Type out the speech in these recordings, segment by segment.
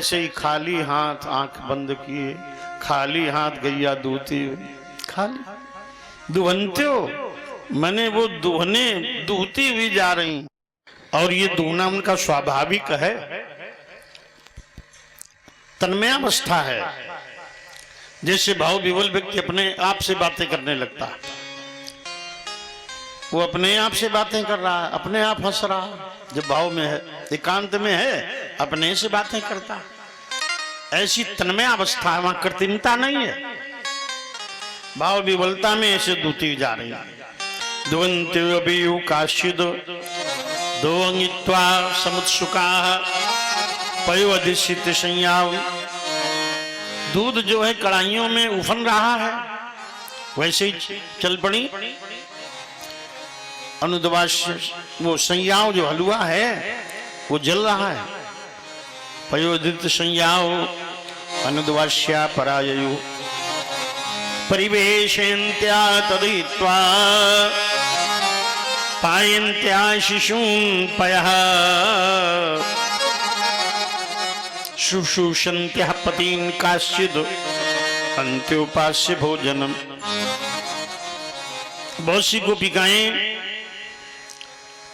ऐसे ही खाली हाथ आंख बंद किए, खाली हाथ गैया दूती, खाली दुहनते हो, मैंने वो दुहने दूती हुई जा रही, और ये दूहना उनका स्वाभाविक है, तन्मयावस्था है। जैसे भाव विवल व्यक्ति अपने आप से बातें करने लगता है, वो अपने आप से बातें कर रहा है, अपने आप हंस रहा है, जब भाव में है, एकांत में है, अपने से बातें करता है। ऐसी तन्मय अवस्था है, वहां कृत्रिमता नहीं है, भाव विवलता में ऐसे दूती जा रही है। द्वंत्यु काश्चिद दोंगित्वा समुत्सुका पयोधिष्ठित संयाव। दूध जो है कड़ाइयों में उफन रहा है, वैसे ही चल पड़ी अनुद्वास्य, वो संयाव जो हलवा है वो जल रहा है। पयोधित संयाव अनुद्वास्या पराययु परिवेशयन्त्या तदयित्वा पायन्त्या शिशून् पयः शुश्रूषन्त्यः पतीन् काश्चिद् अन्त्योपास्य भोजनम्। बहुत सी गोपिकाएं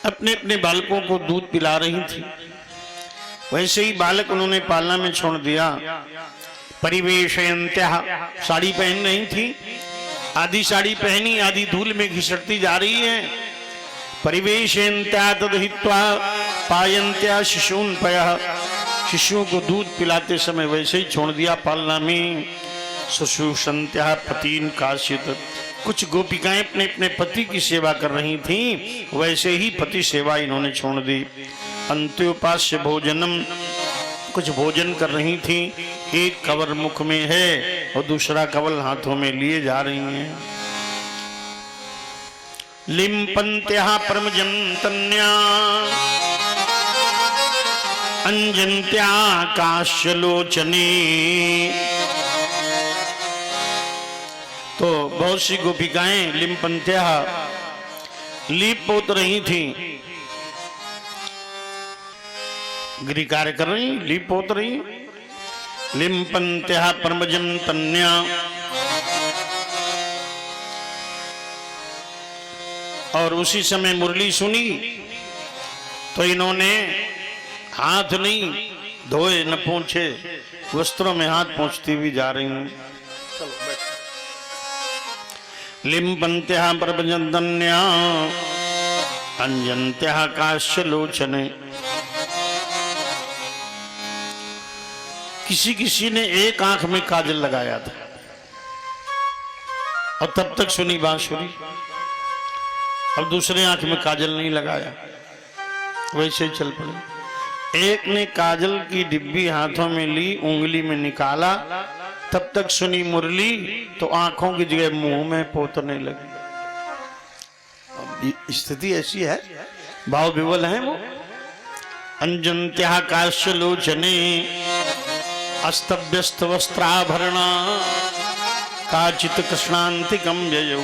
अपने अपने बालकों को दूध पिला रही थी, वैसे ही बालक उन्होंने पालना में छोड़ दिया। परिवेशयन्त्यः, साड़ी पहन रही थी, आधी साड़ी पहनी, आधी धूल में घिसटती जा रही है। परिवेशयन्त्या तदहित्वा पायन्त्या शिशून् पयः, शिशुओं को दूध पिलाते समय वैसे ही छोड़ दिया पालना में। शुश्रूषन्त्यः पतीन् काश्चित्, कुछ गोपिकाएं अपने अपने पति की सेवा कर रही थीं, वैसे ही पति सेवा इन्होंने छोड़ दी। अंत्योपास्य भोजनम, कुछ भोजन कर रही थीं, एक कवर मुख में है और दूसरा कवल हाथों में लिए जा रही हैं। लिम्पन्त्याः परमजन्तन्या अंजन्त्या काश्यलोचने। तो बहुत सी गोपिकाएं लिम्पन्त्या लीप पोत रही थी, गृह कार्य कर रही, लीप पोत रही। लिम्पन्त्या परमजम तन्या, और उसी समय मुरली सुनी तो इन्होंने हाथ नहीं धोए न पोंछे, वस्त्रों में हाथ पोंछती हुई जा रही हूं। लिम्पन्त्या परमजन्तन्या अंजन्त्या काश्यलोचने। किसी किसी ने एक आंख में काजल लगाया था और तब तक सुनी बांसुरी, अब दूसरे आंख में काजल नहीं लगाया, वैसे ही चल पड़े। एक ने काजल की डिब्बी हाथों में ली, उंगली में निकाला, तब तक सुनी मुरली तो आंखों की जगह मुंह में पोतने लगी। अब स्थिति ऐसी है, भाव विवल है वो। अंजन्त्या काश्यलोचने अस्तव्यस्त वस्त्राभरणा काचित कृष्णांतिकम व्ययो।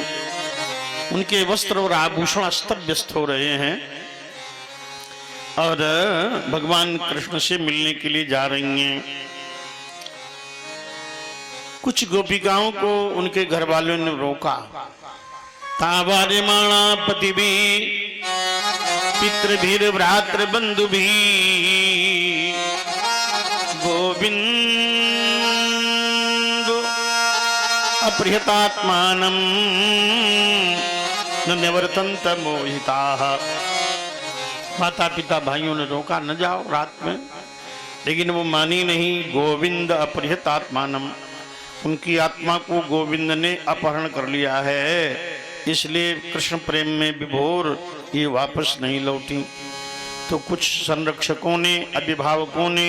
उनके वस्त्र और आभूषण अस्तव्यस्त हो रहे हैं और भगवान कृष्ण से मिलने के लिए जा रही हैं। कुछ गोपिकाओं को उनके घर वालों ने रोका। तावार्यमाणा पतिभी पितृभिर भ्रातृ बंधुभी गोविंद अप्रियतात्मानं न निवर्तन्त मोहिताः। माता पिता भाइयों ने रोका, न जाओ रात में, लेकिन वो मानी नहीं। गोविंद अप्रियतात्मानं, उनकी आत्मा को गोविंद ने अपहरण कर लिया है, इसलिए कृष्ण प्रेम में विभोर ये वापस नहीं लौटी। तो कुछ संरक्षकों ने, अभिभावकों ने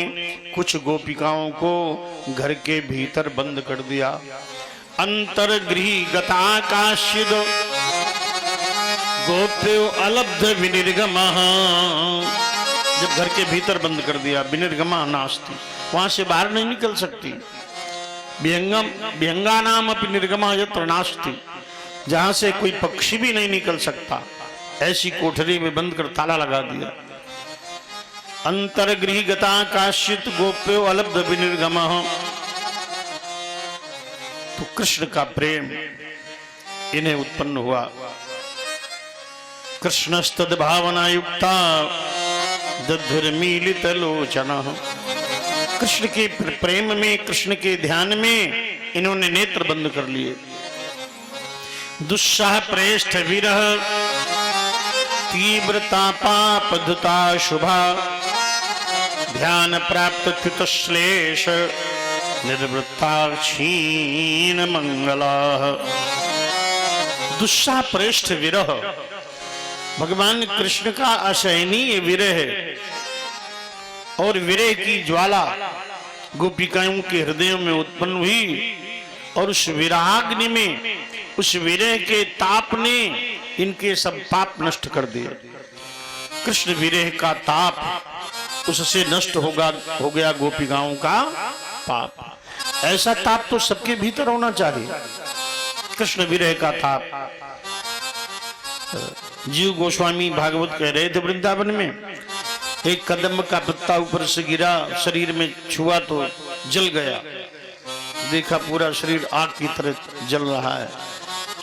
कुछ गोपिकाओं को घर के भीतर बंद कर दिया। अंतर्गृही गता काश्चिद गोप्यो अलब्ध विनिर्गमः। जब घर के भीतर बंद कर दिया, विनिर्गमः नास्ति, वहां से बाहर नहीं निकल सकती। व्यंगानाम अपि निर्गमः यत्र नास्ति, जहां से कोई पक्षी भी नहीं निकल सकता, ऐसी कोठरी में बंद कर ताला लगा दिया। अंतर्गृह गता काश्चित गोप्यो अलब्ध विनिर्गम। तो कृष्ण का प्रेम इन्हें उत्पन्न हुआ। कृष्णस्तद भावना युक्ता दधुर्मीलित लोचना। कृष्ण के प्रेम में, कृष्ण के ध्यान में इन्होंने नेत्र बंद कर लिए। दुस्साह प्रेष्ठ विरह तीव्रता पापधुता शुभा। ध्यान प्राप्त च्युत श्लेष निर्वृत्ता क्षीण मंगला। दुस्साह प्रेष्ठ विरह, भगवान कृष्ण का असहनीय विरह और विरह की ज्वाला गोपिकाओं के हृदयों में उत्पन्न हुई। और उस विराग्नि में, उस विरह के ताप ने इनके सब पाप नष्ट कर दिए। कृष्ण विरह का ताप, उससे नष्ट हो गया गोपिकाओं का पाप। ऐसा ताप तो सबके भीतर होना चाहिए, कृष्ण विरह का ताप। जीव गोस्वामी भागवत कह रहे थे, वृंदावन में एक कदम का पत्ता ऊपर से गिरा, शरीर में छुआ तो जल गया। देखा पूरा शरीर आग की तरह जल रहा है।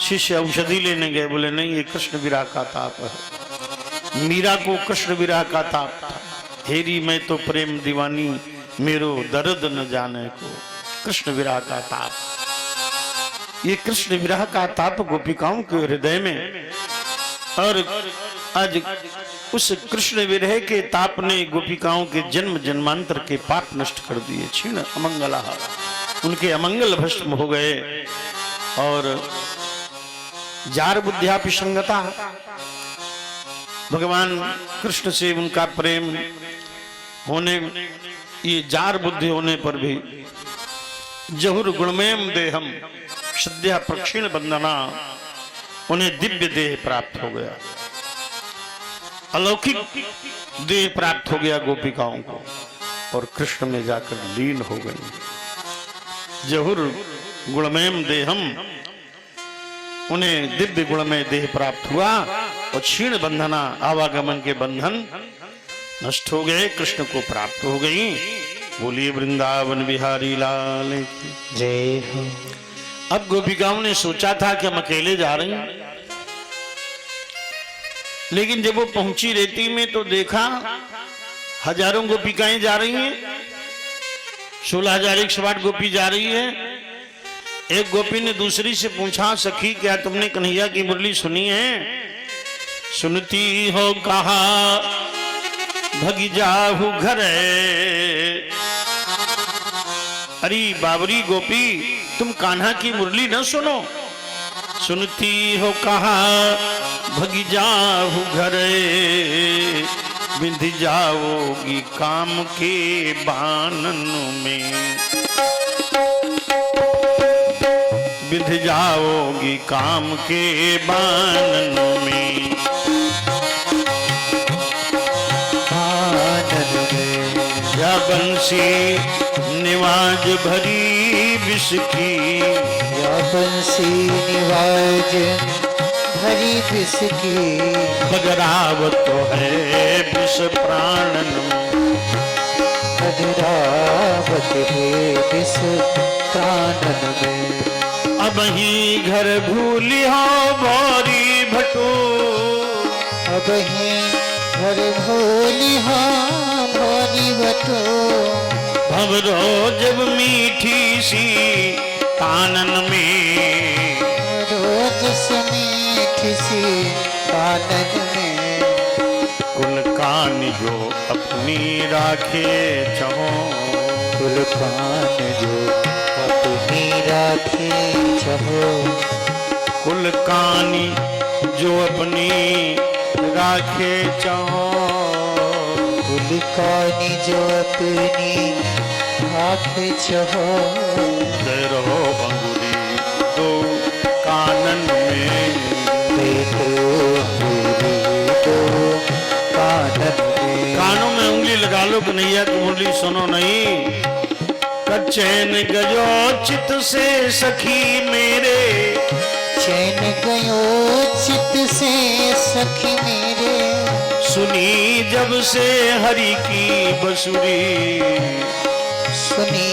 शिष्य औषधि लेने गए, बोले नहीं, ये कृष्ण विरह का ताप है। मीरा को कृष्ण विरह का ताप था। हेरी मैं तो प्रेम दीवानी, मेरो दर्द न जाने को। कृष्ण विरह का ताप, ये कृष्ण विरह का ताप गोपिकाओं के हृदय में। और आज उस कृष्ण विरह के ताप ने गोपिकाओं के जन्म जन्मांतर के पाप नष्ट कर दिए। क्षीण अमंगला, उनके अमंगल भस्म हो गए। और जार बुद्ध्यापि संगता, भगवान कृष्ण से उनका प्रेम होने, ये जार बुद्धि होने पर भी जहुर गुणमयम देहम सद्या प्रक्षीण बंदना, उन्हें दिव्य देह प्राप्त हो गया, अलौकिक देह प्राप्त हो गया गोपिकाओं को। और कृष्ण में जाकर लीन हो गई। जहुर गुणमयम देहम, उन्हें दिव्य गुणमय देह प्राप्त हुआ। और क्षीण बंधना, आवागमन के बंधन नष्ट हो गए, कृष्ण को प्राप्त हो गई। बोलिए वृंदावन बिहारी लाल की जय हो। अब गोपिकाओं ने सोचा था कि हम अकेले जा रहे हैं, लेकिन जब वो पहुंची रेती में तो देखा हजारों गोपिकाएं जा रही हैं। 16,108 गोपी जा रही है। एक गोपी ने दूसरी से पूछा, सखी क्या तुमने कन्हैया की मुरली सुनी है? सुनती हो कहा भगी जाहु घर। अरे बाबरी गोपी, तुम कान्हा की मुरली न सुनो। सुनती हो कहा भगी जाहु घर, बिंध जाओगी काम के बानन में। बिंध जाओगी काम के बानन में। या बंसी निवाज भरी विष की। या बंसी निवाज भरी विष की। बगरावत तो है विष प्राणन। बगरावत है विष प्राणन में। अब ही घर भूली हो भौरी भटो। अब ही घर भूली हो भौरी भटो। भवरो जब मीठी सी कानन में। रोज मीठी सी कानन में। कुल कान जो अपनी राखे चहो। कुल कान जो अपनी राखे चहो। कुल कानी जो अपनी राखे चहो। कुल कानी जो अपनी राखे चहो। दे रहो अंगुरी दो कानन में। कानों में उंगली लगा लो, कन्हैया की मुरली सुनो नहीं। चैन गयो चित से सखी मेरे। चैन गयो चित से सखी मेरे। सुनी जब से हरि की बसुरी, सुनी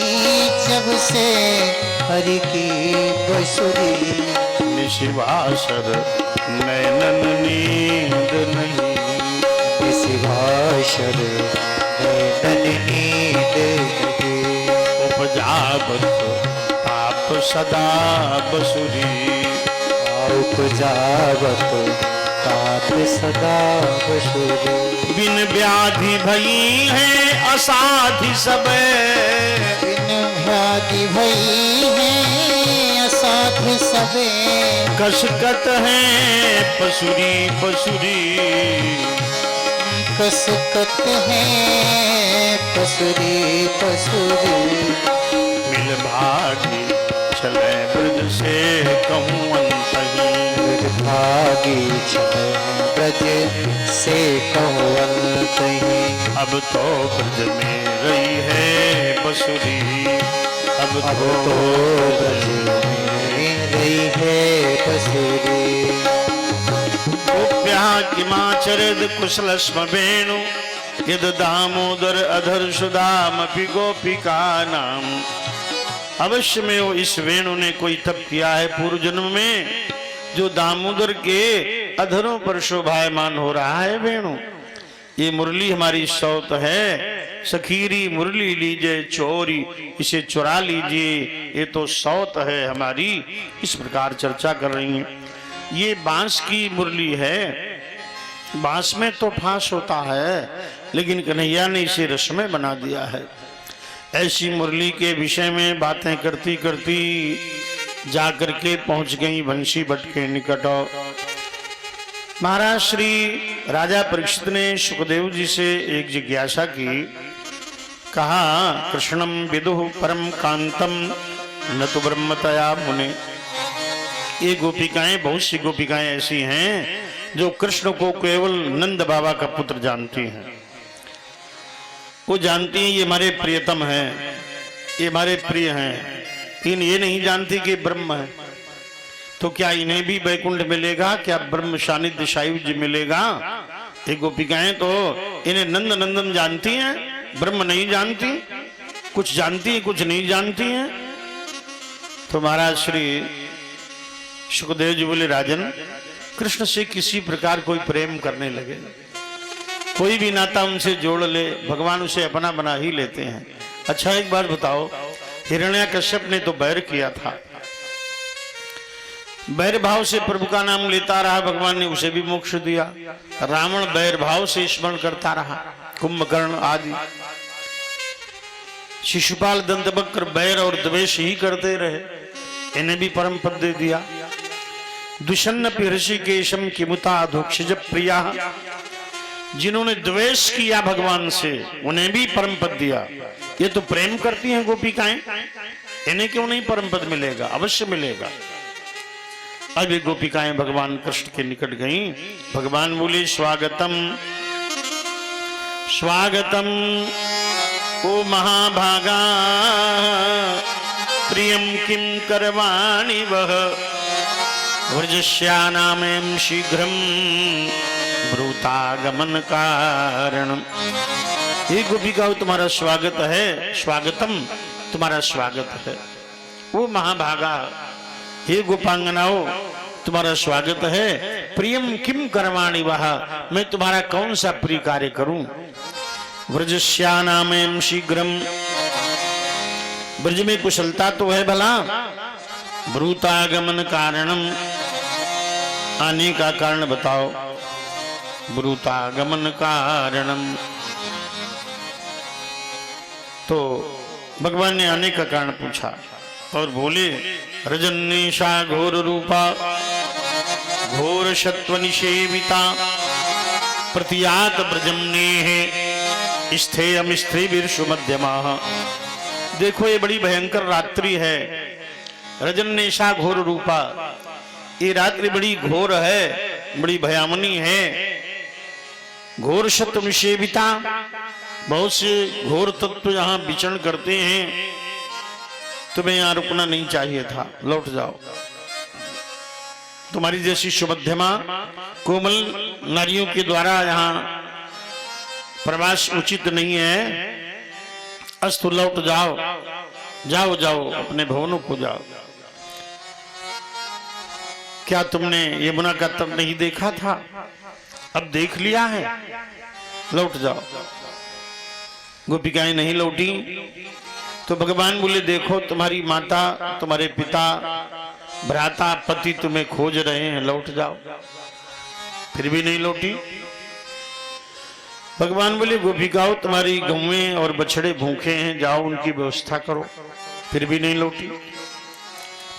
जब से हरि की बसुरी, निशिवासर नैनन नींद नहीं, निशिवासर नैनन नींद नहीं, उपजावत ताप सदा बसुरी, उपजावत ताप सदा बसुरी, बिन व्याधि भई है असाधि सबे, बिन व्याधि भई है असाध्य सबे, कसकत है पसुरी पसुरी, कसकत है पसुरी पसुरी, मिल भागी चले ब्रज से कहूँ अंतही, भागी चले ब्रज से कहूँ अंतही, अब तो ब्रज में रही है बसुरी, अब तो ब्रज में रही है बसुरी, गोप्या किमाचरद कुशलस्म वेणु, यद दामोदर अधर सुदामपि गोपिका नाम। अवश्य में वो इस वेणु ने कोई तप किया है पूर्व जन्म में, जो दामोदर के अधरों पर शोभायमान हो रहा है वेणु। ये मुरली हमारी सौत है, सखीरी मुरली लीजिए चोरी, इसे चुरा लीजिए, ये तो सौत है हमारी। इस प्रकार चर्चा कर रही हैं। ये बांस की मुरली है, बांस में तो फांस होता है, लेकिन कन्हैया ने इसे रसमय बना दिया है। ऐसी मुरली के विषय में बातें करती करती जाकर के पहुंच गई बंशी भट्ट के निकट। महाराज श्री राजा परीक्षित ने सुखदेव जी से एक जिज्ञासा की, कहा कृष्णम विदुः परम कांतम न तो ब्रह्मतया मुने। ये गोपिकाएं, बहुत सी गोपिकाएं ऐसी हैं जो कृष्ण को केवल नंद बाबा का पुत्र जानती हैं। वो जानती हैं ये हमारे प्रियतम हैं, ये हमारे प्रिय हैं, लेकिन ये नहीं जानती कि ब्रह्म है। तो क्या इन्हें भी वैकुंठ मिलेगा, क्या ब्रह्म सानिध्य सायुज्य मिलेगा? ये गोपिकाएं तो इन्हें नंद नंदन जानती हैं, ब्रह्म नहीं जानती, कुछ जानती हैं कुछ नहीं जानती हैं। तो महाराज श्री सुखदेव जी बोले, राजन कृष्ण से किसी प्रकार कोई प्रेम करने लगे, कोई भी नाता उनसे जोड़ ले, भगवान उसे अपना बना ही लेते हैं। अच्छा एक बार बताओ, हिरण्याकश्यप ने तो बैर किया था, बैर भाव से प्रभु का नाम लेता रहा, भगवान ने उसे भी मोक्ष दिया। रावण बैर भाव से स्मरण करता रहा, कुंभकर्ण आदि। शिशुपाल दंतवक्र बैर और द्वेष ही करते रहे, इन्हें भी परम पद दे दिया। दुष्ण ऋषिकेशम किमुता अधोक्षज प्रिया, जिन्होंने द्वेष किया भगवान से उन्हें भी परम पद दिया। ये तो प्रेम करती हैं गोपिकाएं, इन्हें क्यों नहीं परम पद मिलेगा? अवश्य मिलेगा। अब ये गोपिकाएं भगवान कृष्ण के निकट गईं। भगवान बोले, स्वागतम स्वागतम ओ महाभागा, प्रियम किम करवाणि वह, व्रजस्यानामें शीघ्रम ब्रूतागमन कारण। हे गोपिकाओं, तुम्हारा स्वागत है, स्वागतम तुम्हारा स्वागत है। वो महाभागा, हे गोपांगनाओं तुम्हारा स्वागत है। प्रियम किम करवाणि वह, मैं तुम्हारा कौन सा प्रिय कार्य करूं? व्रजस्यानामें शीघ्रम, ब्रज में कुशलता तो है भला, ब्रूतागमन कारणम, आने का कारण बताओ। ब्रूतागमन कारणम, तो भगवान ने आने का कारण पूछा और बोले, रजन्नेशा घोर रूपा, घोर सत्व निषेविता, प्रतियात ब्रजम नेह, स्थेयम स्त्रीभिर्षु मध्यमाः। देखो ये बड़ी भयंकर रात्रि है, रजन्नेशा घोर रूपा, ये रात्रि बड़ी घोर है, बड़ी भयामनी है। घोर सत्व निषेविता, बहुत से घोर तत्व यहाँ विचरण करते हैं, तुम्हें यहाँ रुकना नहीं चाहिए था, लौट जाओ। तुम्हारी जैसी सुमध्यमा कोमल नारियों के द्वारा यहाँ प्रवास उचित नहीं है, अस्तु लौट जाओ, जाओ जाओ अपने भवनों को जाओ। क्या तुमने यमुना का तट नहीं देखा था? अब देख लिया है, लौट जाओ। गोपिकाएं नहीं लौटी तो भगवान बोले देखो तुम्हारी माता, तुम्हारे पिता, भ्राता, पति तुम्हें खोज रहे हैं, लौट जाओ। फिर भी नहीं लौटी। भगवान बोले गोपिकाओं तुम्हारी गौएं और बछड़े भूखे हैं, जाओ उनकी व्यवस्था करो। फिर भी नहीं लौटी।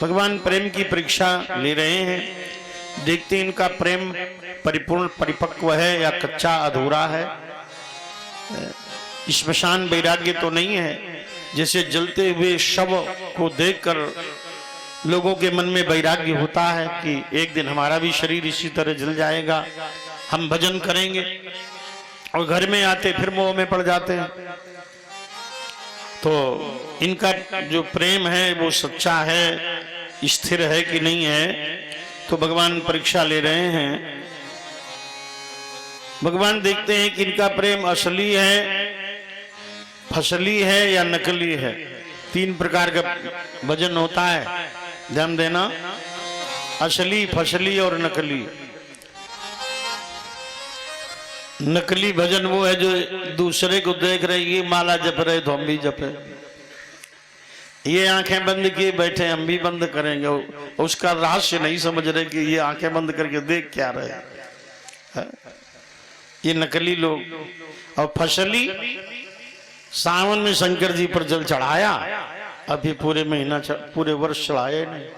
भगवान प्रेम की परीक्षा ले रहे हैं, देखते इनका प्रेम परिपूर्ण परिपक्व है या कच्चा अधूरा है। श्मशान वैराग्य तो नहीं है, जैसे जलते हुए शव को देखकर लोगों के मन में वैराग्य होता है कि एक दिन हमारा भी शरीर इसी तरह जल जाएगा, हम भजन करेंगे, और घर में आते फिर मोह में पड़ जाते हैं। तो इनका जो प्रेम है वो सच्चा है, स्थिर है कि नहीं है, तो भगवान परीक्षा ले रहे हैं। भगवान देखते हैं कि इनका प्रेम असली है, फसली है या नकली है। 3 प्रकार का भजन होता है, ध्यान देना, असली, फसली और नकली। नकली भजन वो है जो दूसरे को देख रहे, ये माला जप रहे तो हम भी जपे, ये आंखें बंद किए बैठे हम भी बंद करेंगे। उसका रहस्य नहीं समझ रहे कि ये आंखें बंद करके देख क्या रहे है? ये नकली लोग। और फसली, सावन में शंकर जी पर जल चढ़ाया, अभी पूरे महीना पूरे वर्ष चढ़ाए नहीं।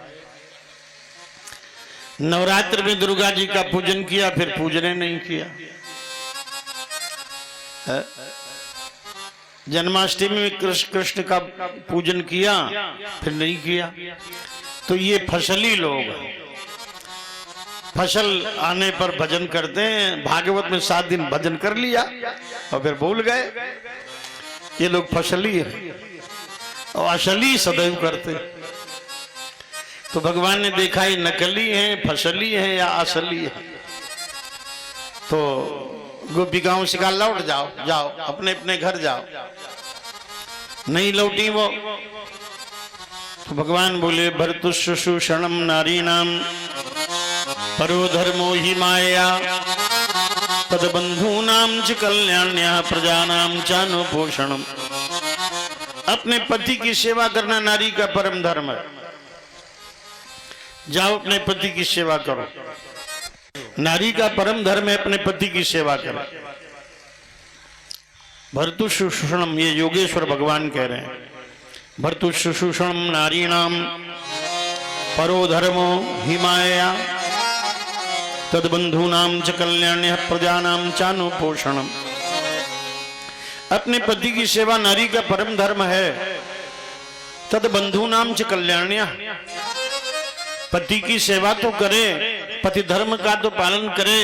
नवरात्र में दुर्गा जी का पूजन किया, फिर पूजने नहीं किया। जन्माष्टमी में कृष्ण का पूजन किया, फिर नहीं किया। तो ये फसली लोग, फसल आने पर भजन करते हैं। भागवत में 7 दिन भजन कर लिया और फिर भूल गए। ये लोग फसली है, और असली सदैव करते। तो भगवान ने देखा ये नकली है, फसली है या असली है। तो गोपिकाओं से कहा लौट जाओ, जाओ अपने अपने घर जाओ। नहीं लौटी वो। तो भगवान बोले भर्तुशुषणम नारीणाम परो धर्मो ही माया तद बंधूनाम च कल्याण्या प्रजानाम चानुपोषणम। अपने पति की सेवा करना नारी का परम धर्म है। जाओ अपने पति की सेवा करो। नारी का परम धर्म है अपने पति की सेवा करो। भर्तुशुषणम, ये योगेश्वर भगवान कह रहे हैं। भर्तुशुषणम नारीणाम परो धर्मो हि माया तद बंधूनाम च कल्याण्य प्रजानाम चानुपोषणम। अपने पति की सेवा नारी का परम धर्म है। तद बंधूनाम च कल्याण्य, पति की सेवा तो करे, पति धर्म का तो पालन करे,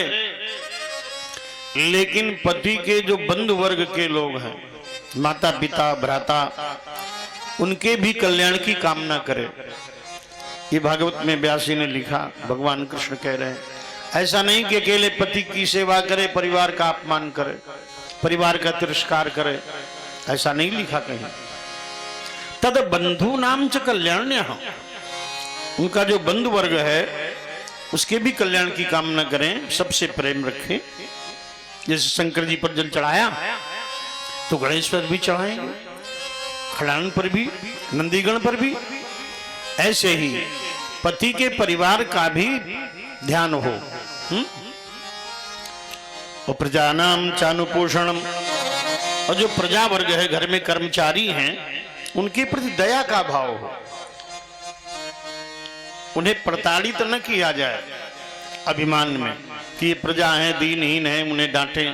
लेकिन पति के जो बंधु वर्ग के लोग हैं, माता पिता भ्राता, उनके भी कल्याण की कामना करे। ये भागवत में व्यास जी ने लिखा, भगवान कृष्ण कह रहे हैं। ऐसा नहीं कि अकेले पति की सेवा करे, परिवार का अपमान करे, परिवार का तिरस्कार करे, ऐसा नहीं लिखा कहीं। तद बंधु नाम च कल्याण्य, उनका जो बंधु वर्ग है उसके भी कल्याण की कामना करें, सबसे प्रेम रखें। जैसे शंकर जी पर जल चढ़ाया तो गणेश पर भी चढ़ाएंगे, खड़ान पर भी, नंदीगण पर भी। ऐसे ही पति के परिवार का भी ध्यान हो। और प्रजानाम चानुपोषणम, और जो प्रजा वर्ग है, घर में कर्मचारी हैं, उनके प्रति दया का भाव हो। उन्हें प्रताड़ित न किया जाए अभिमान में कि ये प्रजा है, दीनहीन है, उन्हें डांटे,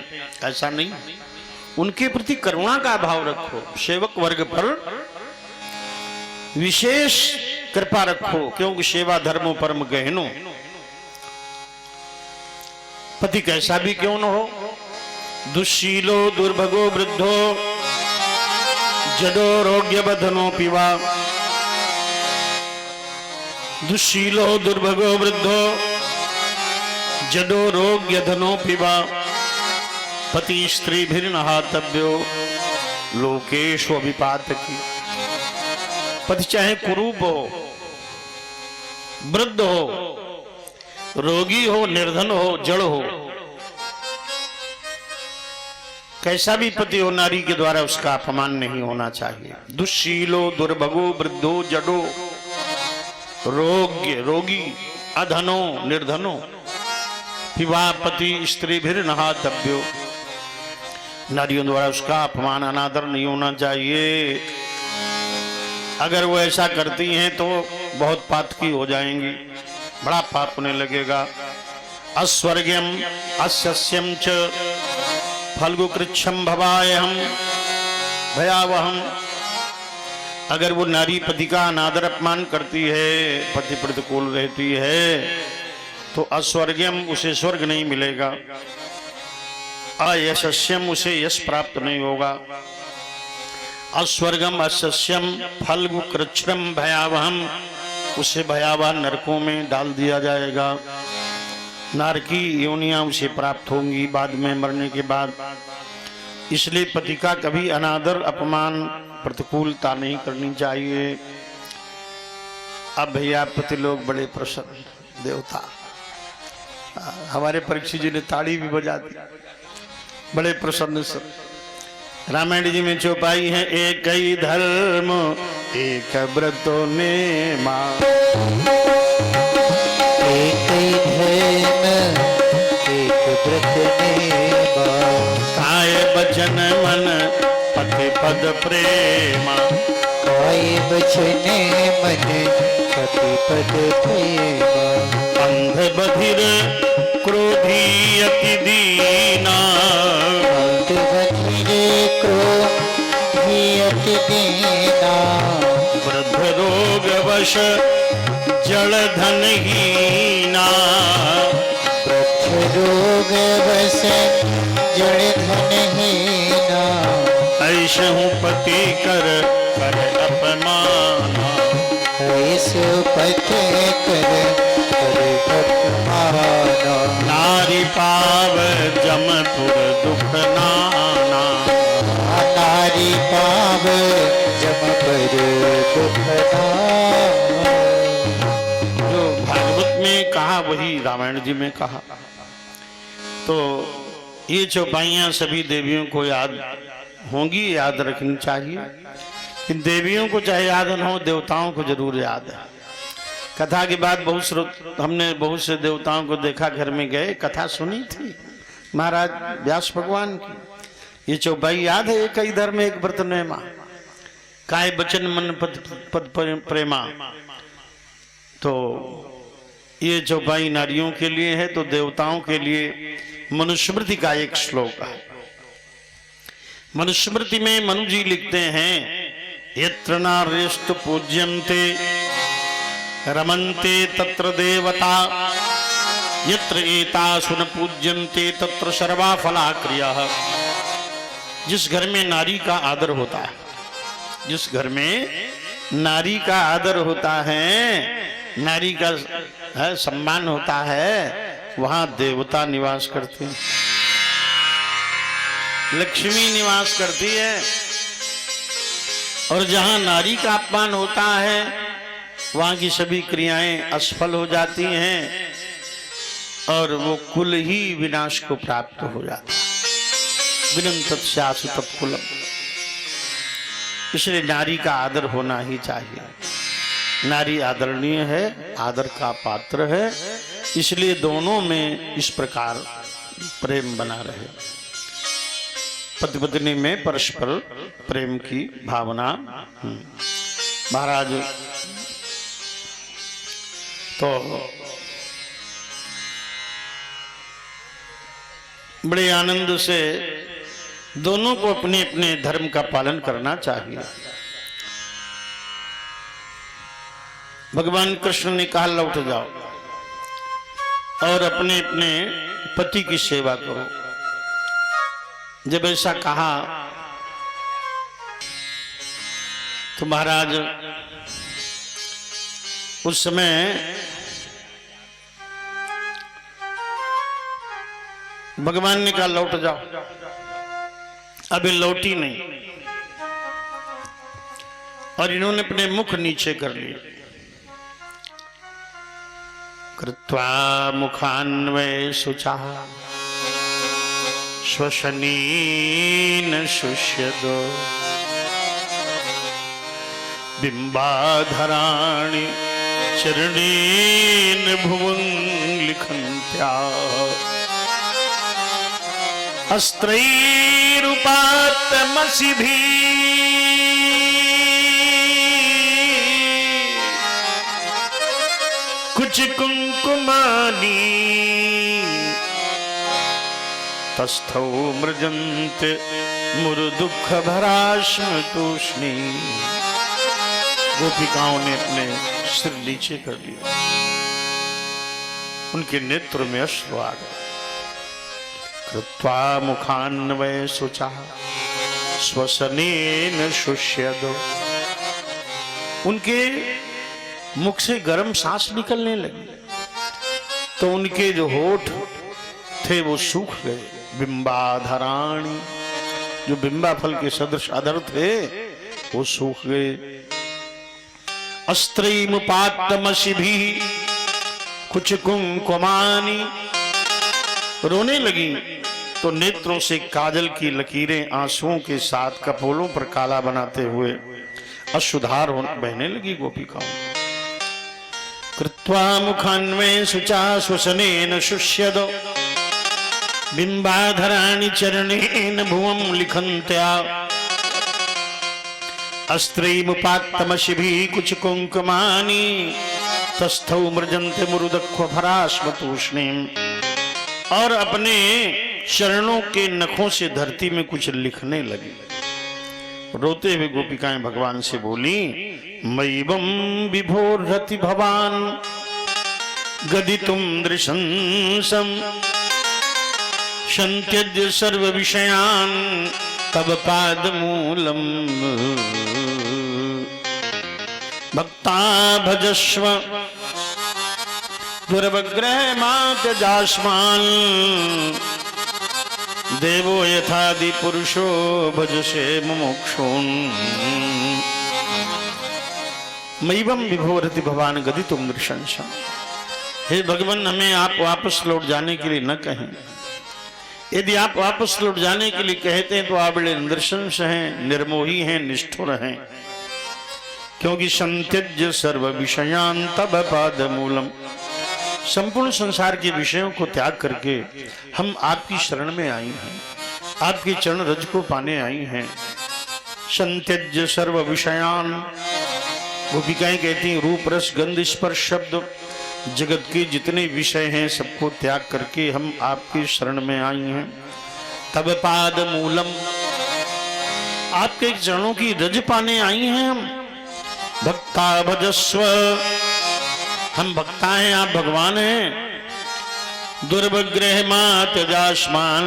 ऐसा नहीं। उनके प्रति करुणा का भाव रखो। सेवक वर्ग पर विशेष कृपा रखो, क्योंकि सेवा धर्मो परम गहनो। पति कैसा भी क्यों न हो, दुशीलो दुर्भगो वृद्धो जडो रोग्य बधनो पिवा। दुशीलो दुर्भगो वृद्धो जडो रोग्य धनो पिवा। पति स्त्रीभिर्नहातव्यो लोकेशु अभिपातकी। पति चाहे कुरूप हो, वृद्ध हो, रोगी हो, निर्धन हो, जड़ हो, कैसा भी पति हो, नारी के द्वारा उसका अपमान नहीं होना चाहिए। दुश्शीलो, दुर्भगो, वृद्धो, जडो, रोगी, अधनो, निर्धनो, विवाह पति स्त्रीभिर्नहातव्यो। नारियों द्वारा उसका अपमान अनादर नहीं होना चाहिए। अगर वो ऐसा करती हैं तो बहुत पातकी हो जाएंगी, बड़ा पाप होने लगेगा। अस्वर्ग्यम अस्यस्यम च फल्गुकृच्छम भवायहम भयावहम। अगर वो नारी पति का अनादर अपमान करती है, पति प्रतिकूल रहती है, तो अस्वर्ग्यम उसे स्वर्ग नहीं मिलेगा, अयशस्यम उसे यश प्राप्त नहीं होगा। अस्वर्गम असस्यम फल्गु कृच्छ्रम भयावहम, उसे भयावह नरकों में डाल दिया जाएगा। नरकी योनियां उसे प्राप्त होंगी बाद में, मरने के बाद। इसलिए पति का कभी अनादर, अपमान, प्रतिकूलता नहीं करनी चाहिए। अब भैया पति लोग बड़े प्रसन्न, देवता हमारे परीक्षित जी ने ताड़ी भी बजा दी, बड़े प्रसन्न सब। रामायण जी में चौपाई है, एक ही धर्म एक व्रतो ने मां, एक ही धर्म एक व्रत ने मां, काय बचन मन पति पद प्रेमा, काय बचने मन पति पद प्रेमा, अंध बधिर क्रोधी अति दीना, अंध बधिर क्रोधी अति दीना, वृद्ध रोग वश जड़ धन हीना, वृद्ध रोग वश जड़ धन हीना, ऐसे हूँ पति कर कर अपमाना, ऐसे पति कर अपमाना, नारी पाव जमपुर दुख नाना, नारी पाव जमपुर दुख नाना। जो भागवत में कहा वही रामायण जी में कहा। तो ये चौपाइयां सभी देवियों को याद होंगी, याद रखनी चाहिए। इन देवियों को चाहे याद न हो, देवताओं को जरूर याद है। कथा के बाद हमने बहुत से देवताओं को देखा, घर में गए, कथा सुनी थी महाराज व्यास भगवान की। ये चौपाई याद है, एक ही धर्म एक व्रत नेमा, काय बचन मन पद प्रेमा। तो ये चौपाई नारियों के लिए है, तो देवताओं के लिए मनुस्मृति का एक श्लोक है। मनुस्मृति में मनु जी लिखते हैं, यत्र नार्यस्तु पूज्यन्ते रमन्ते तत्र देवता, यत्र एतासु न पूज्यन्ते तत्र सर्वा फला क्रियाः। जिस घर में नारी का आदर होता है, जिस घर में नारी का आदर होता है, नारी का सम्मान होता है, वहां देवता निवास करते हैं, लक्ष्मी निवास करती है। और जहां नारी का अपमान होता है, वहां की सभी क्रियाएं असफल हो जाती हैं और वो कुल ही विनाश को प्राप्त हो जाता है। विनम तत्स्यासु तत्कुलम। इसलिए नारी का आदर होना ही चाहिए। नारी आदरणीय है, आदर का पात्र है, इसलिए दोनों में इस प्रकार प्रेम बना रहे। पति पत्नी में परस्पर प्रेम की भावना। महाराज तो बड़े आनंद से दोनों को अपने अपने धर्म का पालन करना चाहिए। भगवान कृष्ण ने कहा लौट जाओ और अपने अपने पति की सेवा करो। जब ऐसा कहा तो महाराज उस समय भगवान ने कहा लौट जाओ, अभी लौटी नहीं, और इन्होंने अपने मुख नीचे कर लिए। कृत्वा मुखान्वय शुचा श्वसनीन शुष्यदो बिंबाधराणि चरणेन भुवं लिखन्त्या अस्त्रैरुपात्तमसिभिः कुछ कुंकुमानी तस्थौ मृजन्त मुरुदुःख भराश्म तूष्णी। गोपिकाओं ने अपने सिर नीचे कर लिया, उनके नेत्र में अश्रु आ गए। कृत्वा मुखान्वय शुचा श्वसनेन शुष्यदो, उनके मुख से गर्म सांस निकलने लगी, तो उनके जो होठ थे वो सूख गए। बिंबाधराणि, जो बिंबा फल के सदृश अधर थे वो सूख गए। अस्त्रैमुपात्तमसिभिः कुछ कुंकुमानि, रोने लगी तो नेत्रों से काजल की लकीरें आंसुओं के साथ कपोलों पर काला बनाते हुए अश्रुधार बहने लगी गोपिकाओं। कृत्वा मुखान्वय शुचा श्वसनेन शुष्यदो बिंबाधराणि चरणेन भुवं लिखन्त्या अस्त्रैमुपात्तमसिभिः कुछ कुंकुमानि तस्थौ मृजन्ते मुरुदक्ष भराश्म तूष्णीम्, और अपने चरणों के नखों से धरती में कुछ लिखने लगी। रोते हुए गोपिकाएं भगवान से बोली, मयिवं विभोर्हति भवान् गदितुं दृशंसम् संत्यज्य सर्व विषयान् तब पादमूलम् भक्ता भजस्व दुर्वग्रह मात्यजास्मान् देवो यथादि पुरुषो भजसे मुमुक्षून्। मयिवं विभोरति भवान गदितुं दृशंसम्, हे भगवान हमें आप वापस लौट जाने के लिए न कहें। यदि आप वापस लौट जाने के लिए कहते हैं तो आप बड़े नृशंस हैं, निर्मोही हैं, निष्ठुर हैं, क्योंकि संत्यज्य सर्व विषयान् तब पादमूलम्, संपूर्ण संसार के विषयों को त्याग करके हम आपकी शरण में आई हैं, आपके चरण रज को पाने आई हैं। संत्यज्य सर्व विषयान्, गोपिकाएं कहती हैं रूप रस गंध स्पर्श शब्द जगत के जितने विषय हैं सबको त्याग करके हम आपकी शरण में आई हैं। तब पाद मूलम, आपके चरणों की रज पाने आई हैं हम। भक्ता भजस्व, हम भक्ता हैं, आप भगवान हैं। दुर्वग्रह मात्यजास्मान,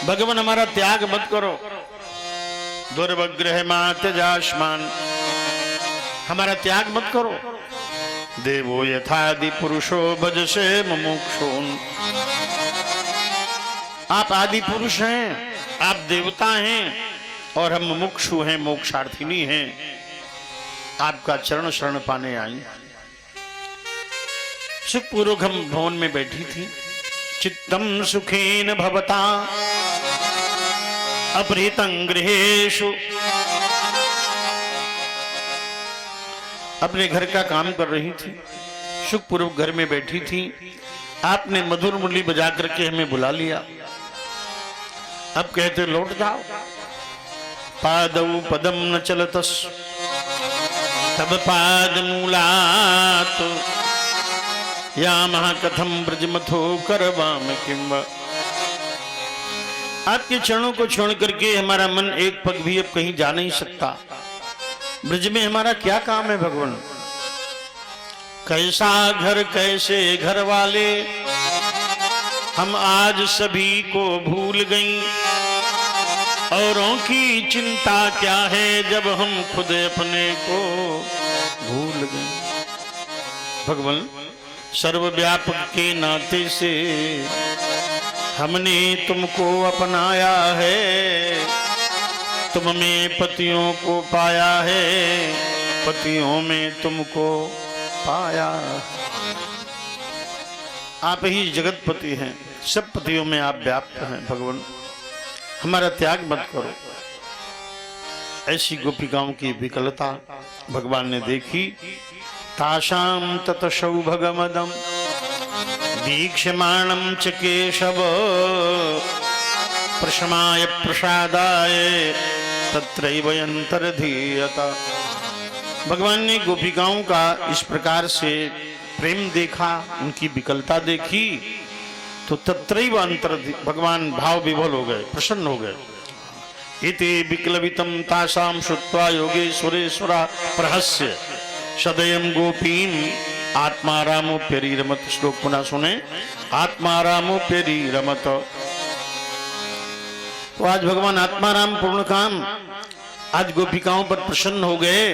भगवान हमारा त्याग मत करो। दुर्वग्रह मात्यजास्मान, हमारा त्याग मत करो। देवो यथादि पुरुषो भजसे मुमुक्षून्, आप आदि पुरुष हैं, आप देवता हैं और हम मुमुक्षु हैं, मोक्षार्थिनी हैं, आपका चरण शरण पाने आई। सुखपूर्वक हम भवन में बैठी थी। चित्तम सुखेन भवता अपहृतं गृहेषु, अपने घर का काम कर रही थी, सुखपूर्वक घर में बैठी थी। आपने मधुर मुरली बजा करके हमें बुला लिया। अब कहते लौट जाओ। पादौ पदम न चलतस तब पाद मूलात् यामः कथम ब्रजमथो करवाम किंवा। आपके चरणों को छोड़ करके हमारा मन एक पग भी अब कहीं जा नहीं सकता। ब्रज में हमारा क्या काम है भगवान? कैसा घर कैसे घर वाले, हम आज सभी को भूल गई। औरों की चिंता क्या है जब हम खुद अपने को भूल गए। भगवान सर्वव्यापक के नाते से हमने तुमको अपनाया है, तुम में पतियों को पाया है, पतियों में तुमको पाया। आप ही जगतपति हैं, सब पतियों में आप व्याप्त हैं भगवान, हमारा त्याग मत करो। ऐसी गोपिकाओं की विकलता भगवान ने देखी। ताशाम तत सौभगमदम वीक्षमाणं च केशव प्रशमाय प्रसादाय तत्रैव अंतर्धीयता। भगवान ने गोपिकाओं का इस प्रकार से प्रेम देखा, उनकी विकलता देखी, तो तत्रैव अंतर्धि भगवान भाव विभोल हो गए, प्रसन्न हो गए। इति विक्लवितम तासाम श्रुत्वा योगेश्वरेश्वरा प्रहस्य सदयम गोपीन आत्मारामोप्यरीरमत। श्लोक पुनः सुने, आत्मारामोप्यरीरमत। तो आज भगवान आत्माराम पूर्ण काम आज गोपिकाओं पर प्रसन्न हो गए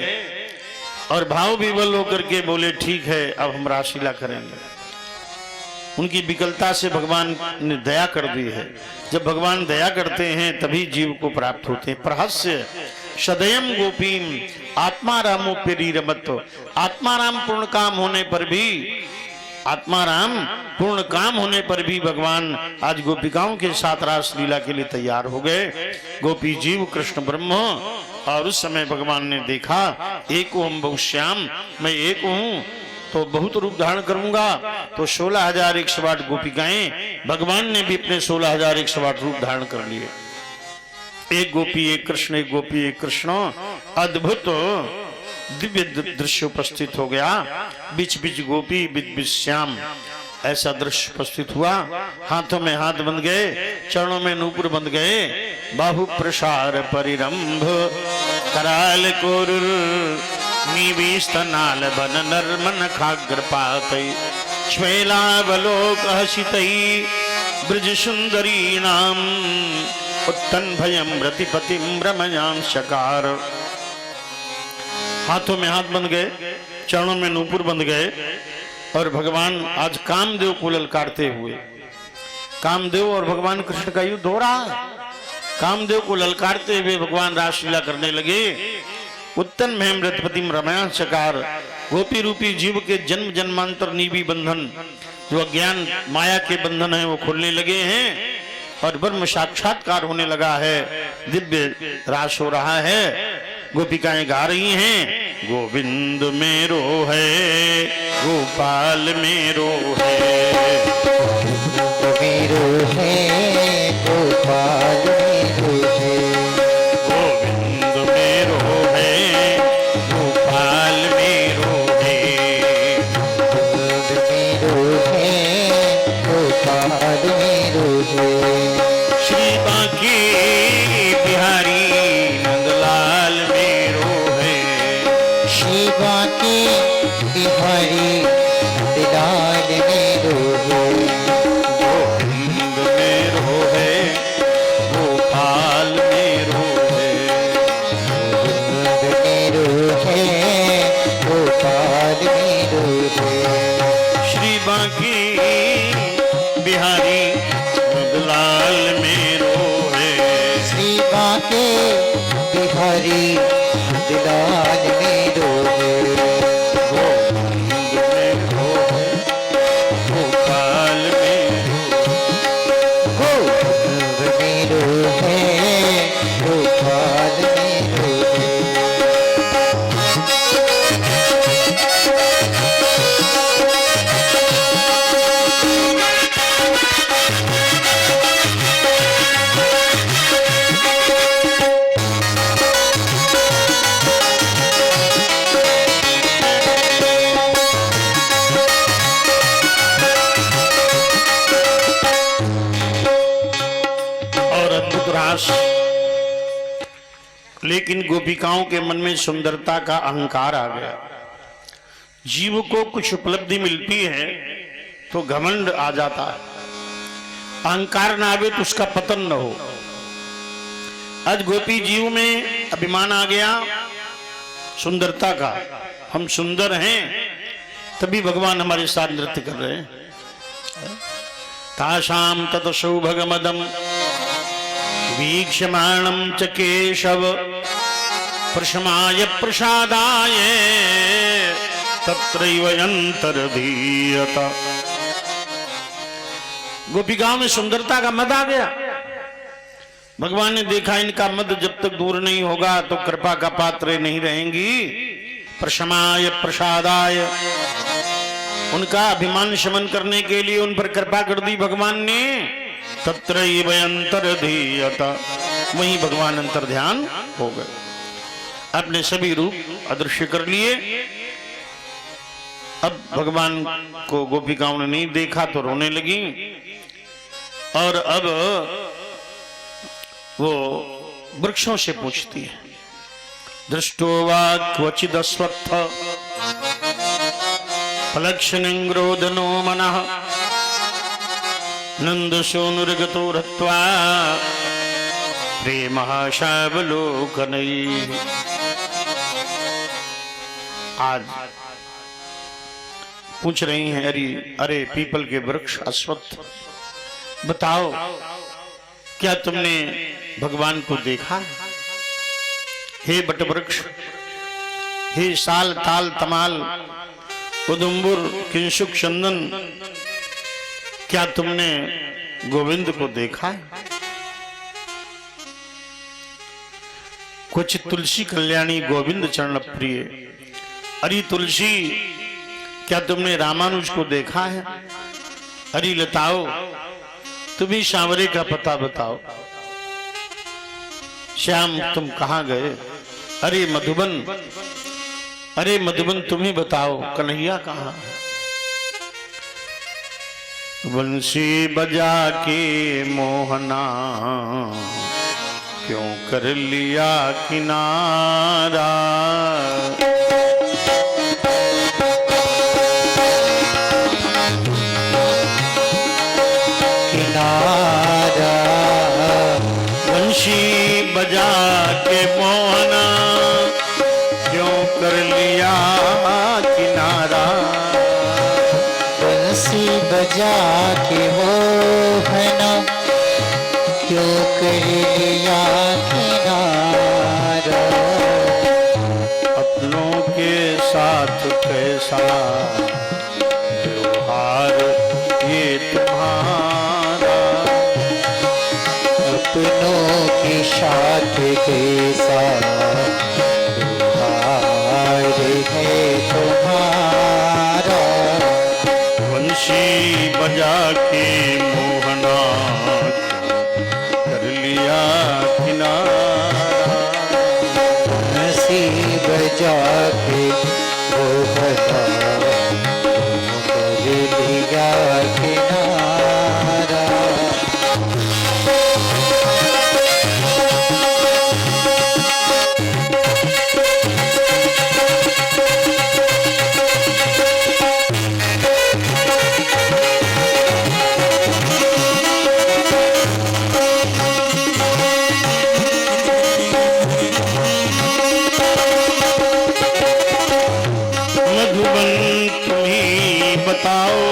और भाव विवल होकर के बोले ठीक है अब हम रासलीला करेंगे। उनकी विकलता से भगवान ने दया कर दी है। जब भगवान दया करते हैं तभी जीव को प्राप्त होते हैं। प्रहस्य सदयम गोपीम आत्मारामोप्यरीरमत। आत्माराम पूर्ण काम होने पर भी, आत्माराम पूर्ण काम होने पर भी भगवान आज गोपिकाओं के साथ रासलीला के लिए तैयार हो गए। गोपी जीव कृष्ण ब्रह्म। और उस समय भगवान ने देखा एक ओम बहुश्याम, मैं एक हूं तो बहुत रूप धारण करूंगा। तो 16,108 गोपिकाएं, भगवान ने भी अपने 16,108 रूप धारण कर लिए। एक गोपी एक कृष्ण, एक गोपी एक कृष्ण, अद्भुत दिव्य दृश्य उपस्थित हो गया। बीच बीच गोपी बीच बीच श्याम, ऐसा दृश्य उपस्थित हुआ। हाथों में हाथ बंध गए, चरणों में नूपुर बंध गए। बाहु प्रसार परिरंभ कराल कोरुर निविस्तनाल बन नर्मन खाग्रपातै श्वेलावलोक हसितै ब्रज सुंदरी नाम उत्तन भयम रतिपतिम रमयाम शकार। हाथों में हाथ बंध गए, चरणों में नूपुर बंध गए और भगवान आज कामदेव को ललकारते हुए, कामदेव और भगवान कृष्ण का युद्ध हो रहा है। कामदेव को ललकारते हुए भगवान रासलीला करने लगे। उत्तन महम रतिपतिम रमयाम शकार। गोपी रूपी जीव के जन्म जन्मांतर नीवी बंधन, जो अज्ञान माया के बंधन है, वो खुलने लगे हैं और ब्रह्म साक्षात्कार होने लगा है। दिव्य रास हो रहा है। गोपिकाएं गा रही हैं, गोविंद मेरो है गोपाल मेरो है, मेरो है गोपाल मेरो है, गोविंद मेरो है गोपाल मेरो है, मेरो है गोपाल मेरो है। श्री बांके बिहारी नंदलाल मेरो है, श्री बांके बिहारी नंदलाल मेरो है, गोविंद मेरो है गोपाल मेरो है, मेरो है गोपाल मेरो है। श्री बांके बिहारी नंदलाल मेरो है, श्री बांके बिहारी नंदलाल मेरो है, गोविंद मेरो है गोपाल मेरो है। गोविंद मेरो है गोपाल मेरो है। और अद्भुत रास। लेकिन गोपिकाओं के मन में सुंदरता का अहंकार आ गया। जीव को कुछ उपलब्धि मिलती है तो घमंड आ जाता है, अहंकार ना आवे तो उसका पतन न हो। आज गोपी जीव में अभिमान आ गया सुंदरता का, हम सुंदर हैं तभी भगवान हमारे साथ नृत्य कर रहे हैं। ताशाम तत सौभगमदम वीक्षमाणम च केशव प्रशमाय प्रसादाय तत्रैव अंतर्धीयता। गोपिकाओं में सुंदरता का मद आ गया। भगवान ने देखा इनका मद जब तक दूर नहीं होगा तो कृपा का पात्र नहीं रहेंगी। प्रशमाय प्रसादाय, उनका अभिमान शमन करने के लिए उन पर कृपा कर दी भगवान ने। तत्रैव अंतर्धीयता, वहीं भगवान अंतर ध्यान हो गए, अपने सभी रूप अदृश्य कर लिए। अब भगवान को गोपिकाओं ने नहीं देखा तो रोने लगी, और अब वो वृक्षों से पूछती है। दृष्टो वा क्वचिद अस्वत्थ फलक्षणिंग्रोदनो मनः नंदसोनुर्गतो रत्वा प्रेमहाशावलोकनैः। आज पूछ रही हैं, अरे पीपल के वृक्ष अश्वत्थ, बताओ क्या तुमने भगवान को देखा? हे बट वृक्ष, हे साल ताल तमाल उदुम्बुर किंशुक चंदन, क्या तुमने गोविंद को देखा? कुछ तुलसी कल्याणी गोविंद चरण प्रिय, अरे तुलसी क्या तुमने रामानुज को देखा है? अरे लताओ तुम्ही सांवरे का पता बताओ। श्याम तुम कहां गए? अरे मधुबन तुम ही बताओ कन्हैया कहां है? बंसी बजा के मोहना क्यों कर लिया किनारा? किनारा बंसी बजा के मोहना क्यों कर लिया किनारा? बंसी बजा के मोहना क्यों कर लिया किनारा? अपनों के साथ कैसा व्यवहार ये तुम्हारा? अपनों के साथ कैसा व्यवहार है तुम्हारा? बंसी बजा के मोहना कर लिया किनारा? बंसी बजा के मोहना कर लिया किनारा? बताओ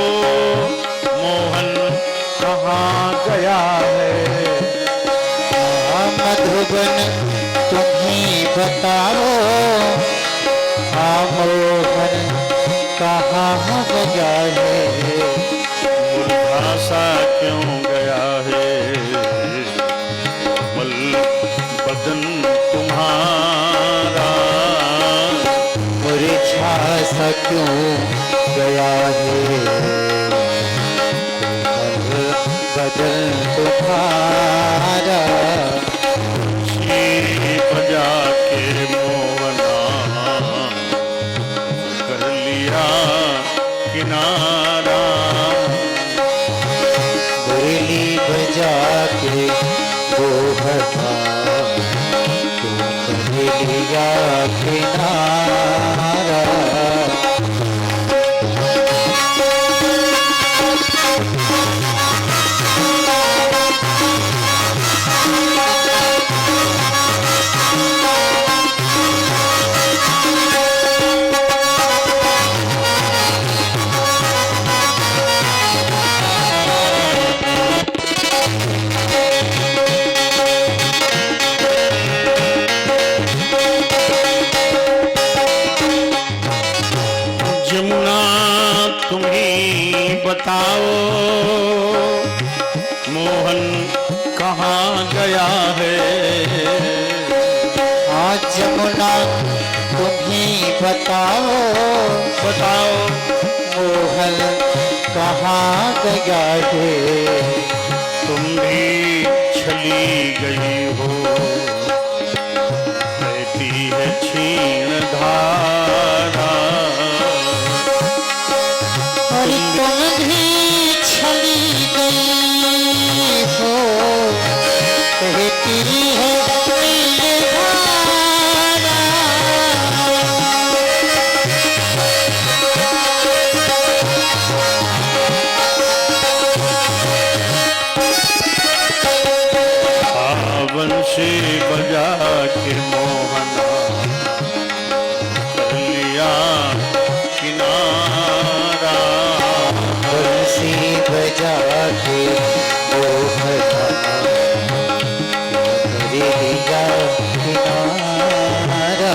मोहन कहाँ गया है? मधुबन तुम ही बताओ मोहन कहाँ गया है? मुरझासा क्यों गया है मल बदन तुम्हारा? मुरझासा क्यों गया है बदन तुम्हारा? बजा के मोहना कर लिया किनारा? मुरली बजा के मोहना क्यों कर लिया किनारा? जमुना तुम ही बताओ मोहन कहाँ गया है। आज जमुना तुम ही बताओ बताओ मोहन कहाँ गया है। तुम भी चली गई हो बहती है क्षीण धारा। और तुम भी चली गई हो कहती है नील धारा। सावन से बजा के मोहना कर लिया किनारा। बंसी बजा के मोहना कर लिया किनारा।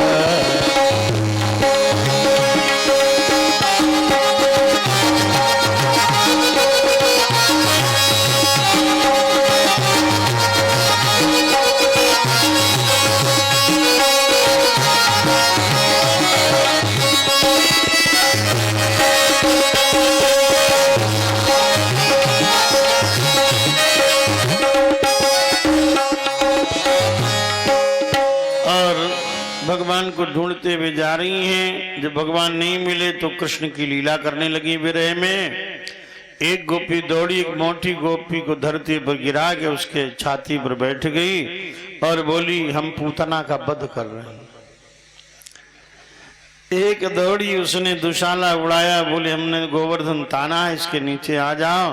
और भगवान को ढूंढते हुए जा रही हैं। जब भगवान नहीं मिले तो कृष्ण की लीला करने लगी विरह में। एक गोपी दौड़ी, एक मोटी गोपी को धरती पर गिरा के उसके छाती पर बैठ गई और बोली हम पूतना का वध कर रहे हैं। एक दौड़ी, उसने दुशाला उड़ाया, बोले हमने गोवर्धन ताना है, इसके नीचे आ जाओ।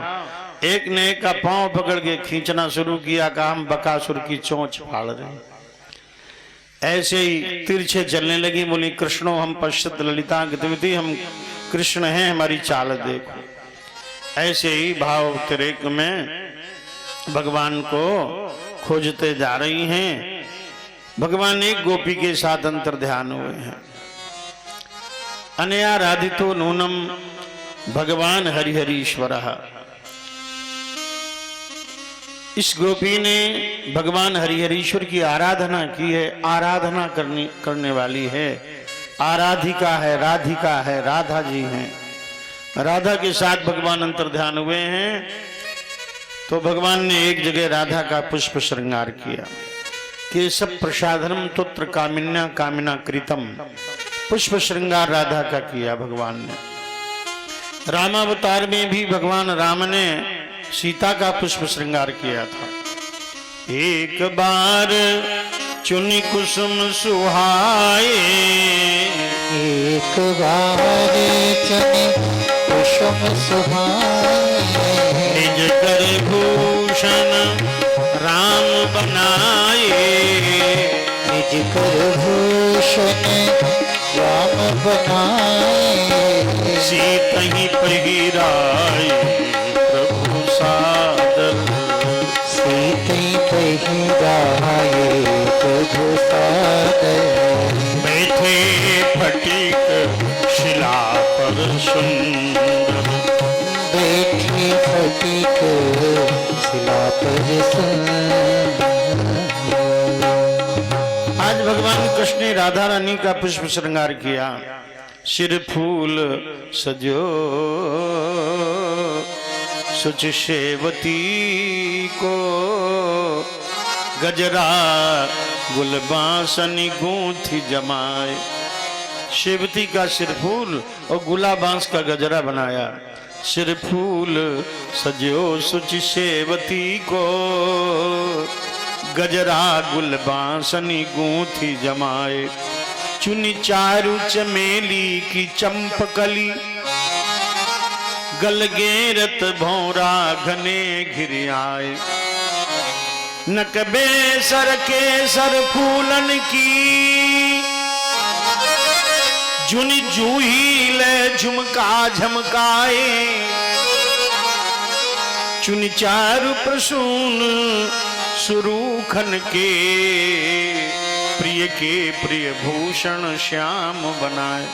एक ने एक का पांव पकड़ के खींचना शुरू किया, कहा हम बकासुर की चोंच फाड़ रहे हैं। ऐसे ही तिरछे चलने लगी, बोली कृष्णो हम पश्चित ललिता गतिविधि, हम कृष्ण हैं, हमारी चाल देखो। ऐसे ही भाव तिरेक में भगवान को खोजते जा रही हैं। भगवान एक गोपी के साथ अंतर ध्यान हुए हैं। अनया राधितो नूनम भगवान हरिहरीश्वर। इस गोपी ने भगवान हरिहरीश्वर की आराधना की है। आराधना करने वाली है, आराधिका है, राधिका है, राधा जी हैं। राधा के साथ भगवान अंतर ध्यान हुए हैं। तो भगवान ने एक जगह राधा का पुष्प श्रृंगार किया। केशव प्रसादनम तुत्र कामिन्या कामिना कृतम। पुष्प श्रृंगार राधा का किया भगवान ने। रामावतार में भी भगवान राम ने सीता का पुष्प श्रृंगार किया था। एक बार चुनी कुसुम सुहाए, एक बार चुनी कुसुम सुहाए। निज कर भूषण राम बनाए, निज कर भूषण राम बनाए। सीत ही पहिराए प्रभु सादर। सीत ही पहिराए प्रभु सादर। बैठे फटिक शिला पर सुंदर। बैठे फटिक शिला पर सुंदर। आज भगवान कृष्ण ने राधा रानी का पुष्प श्रृंगार किया। सिर फूल सजो सुच सेवती को, गजरा गुलबांसनी गूंथी जमाए। सेवती का सिर फूल और गुलाब बांस का गजरा बनाया। सिर फूल सजो सुच सेवती को, गजरा गुलबांसनी गूंथी जमाए। चुनी चारु चमेली की चंपकली, गलगेरत भौरा घने घिर आए। नकबे सर के सर फूलन की, जुनी जूही ले झुमका झमकाए। चुनी चारु प्रसून सुरूखन के, प्रिय के प्रिय भूषण श्याम बनाए।